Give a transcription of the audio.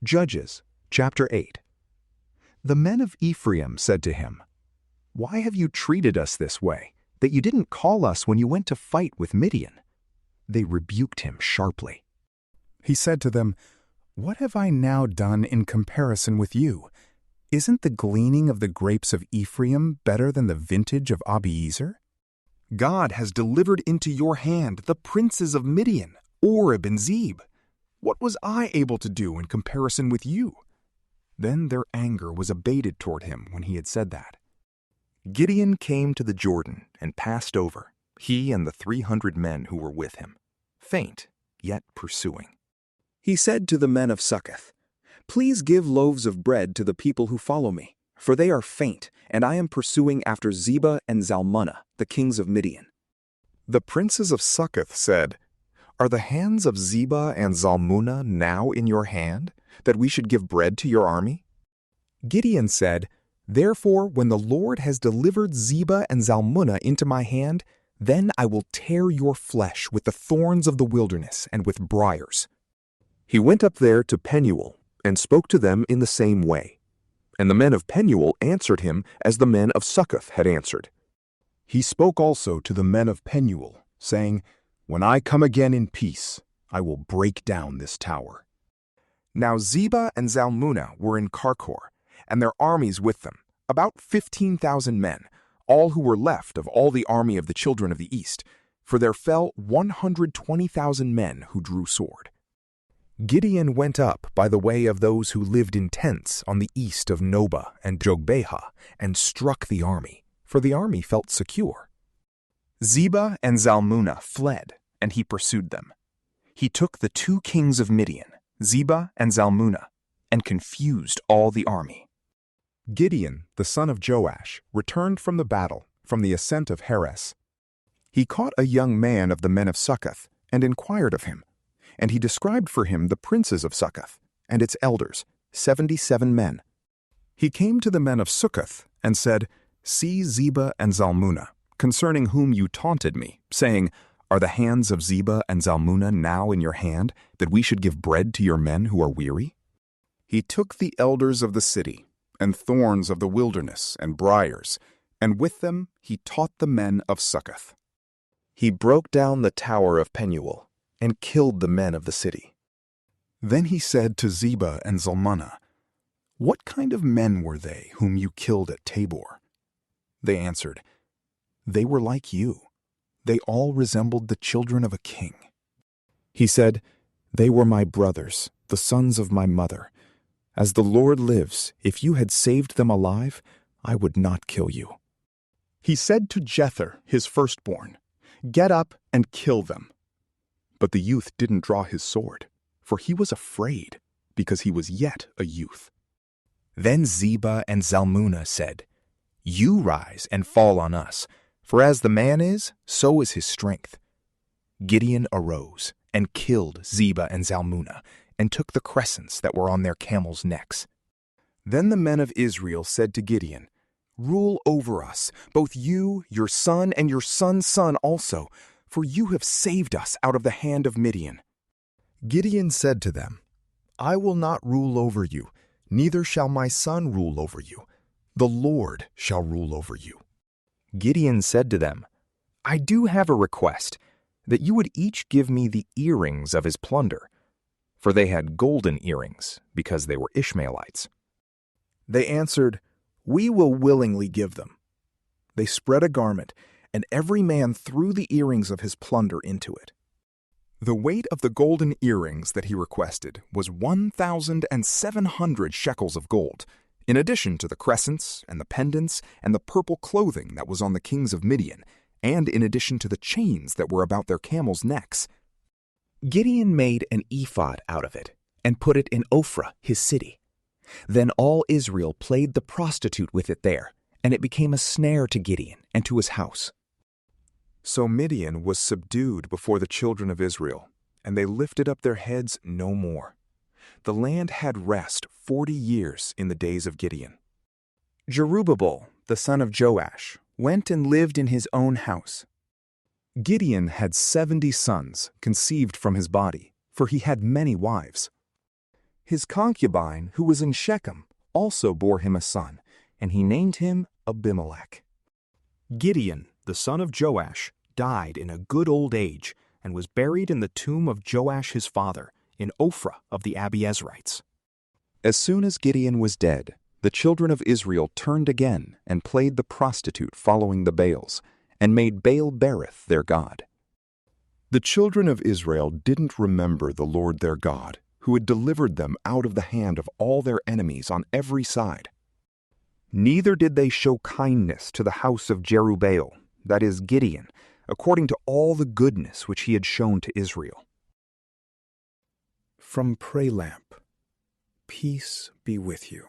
Judges, chapter 8. The men of Ephraim said to him, "Why have you treated us this way, that you didn't call us when you went to fight with Midian?" They rebuked him sharply. He said to them, "What have I now done in comparison with you? Isn't the gleaning of the grapes of Ephraim better than the vintage of Abiezer? God has delivered into your hand the princes of Midian, Oreb and Zeb. What was I able to do in comparison with you?" Then their anger was abated toward him when he had said that. Gideon came to the Jordan and passed over, he and the 300 men who were with him, faint, yet pursuing. He said to the men of Succoth, "Please give loaves of bread to the people who follow me, for they are faint, and I am pursuing after Zebah and Zalmunna, the kings of Midian." The princes of Succoth said, "Are the hands of Zebah and Zalmunna now in your hand, that we should give bread to your army?" Gideon said, "Therefore, when the Lord has delivered Zebah and Zalmunna into my hand, then I will tear your flesh with the thorns of the wilderness and with briars." He went up there to Penuel and spoke to them in the same way. And the men of Penuel answered him as the men of Succoth had answered. He spoke also to the men of Penuel, saying, "When I come again in peace, I will break down this tower." Now Zebah and Zalmunna were in Karkor, and their armies with them, about 15,000 men, all who were left of all the army of the children of the east, for there fell 120,000 men who drew sword. Gideon went up by the way of those who lived in tents on the east of Nobah and Jogbehah, and struck the army, for the army felt secure. Zebah and Zalmunna fled, and he pursued them. He took the 2 kings of Midian, Zebah and Zalmunna, and confused all the army. Gideon, the son of Joash, returned from the battle, from the ascent of Heres. He caught a young man of the men of Succoth, and inquired of him. And he described for him the princes of Succoth, and its elders, 77 men. He came to the men of Succoth, and said, "See Zebah and Zalmunna, concerning whom you taunted me, saying, 'Are the hands of Zebah and Zalmunna now in your hand, that we should give bread to your men who are weary?' He took the elders of the city, and thorns of the wilderness, and briars, and with them he taught the men of Succoth. He broke down the tower of Penuel, and killed the men of the city. Then he said to Zebah and Zalmunna, 'What kind of men were they whom you killed at Tabor?' They answered, 'They were like you. They all resembled the children of a king.' He said, 'They were my brothers, the sons of my mother. As the Lord lives, if you had saved them alive, I would not kill you.' He said to Jether, his firstborn, 'Get up and kill them.' But the youth didn't draw his sword, for he was afraid, because he was yet a youth. Then Zebah and Zalmunna said, 'You rise and fall on us, for as the man is, so is his strength.' Gideon arose and killed Zebah and Zalmunna, and took the crescents that were on their camels' necks. Then the men of Israel said to Gideon, 'Rule over us, both you, your son, and your son's son also, for you have saved us out of the hand of Midian.' Gideon said to them, 'I will not rule over you, neither shall my son rule over you. The Lord shall rule over you.' Gideon said to them, 'I do have a request, that you would each give me the earrings of his plunder.' For they had golden earrings, because they were Ishmaelites. They answered, 'We will willingly give them.' They spread a garment, and every man threw the earrings of his plunder into it. The weight of the golden earrings that he requested was 1,700 shekels of gold, in addition to the crescents and the pendants and the purple clothing that was on the kings of Midian, and in addition to the chains that were about their camels' necks. Gideon made an ephod out of it, and put it in Ophrah, his city. Then all Israel played the prostitute with it there, and it became a snare to Gideon and to his house. So Midian was subdued before the children of Israel, and they lifted up their heads no more. The land had rest 40 years in the days of Gideon. Jerubbaal, the son of Joash, went and lived in his own house. Gideon had 70 sons conceived from his body, for he had many wives. His concubine, who was in Shechem, also bore him a son, and he named him Abimelech. Gideon, the son of Joash, died in a good old age and was buried in the tomb of Joash his father, in Ophrah of the Abiezrites. As soon as Gideon was dead, the children of Israel turned again and played the prostitute following the Baals, and made Baal-berith their god. The children of Israel didn't remember the Lord their God, who had delivered them out of the hand of all their enemies on every side. Neither did they show kindness to the house of Jerubbaal, that is Gideon, according to all the goodness which he had shown to Israel. From PrayLamp, peace be with you.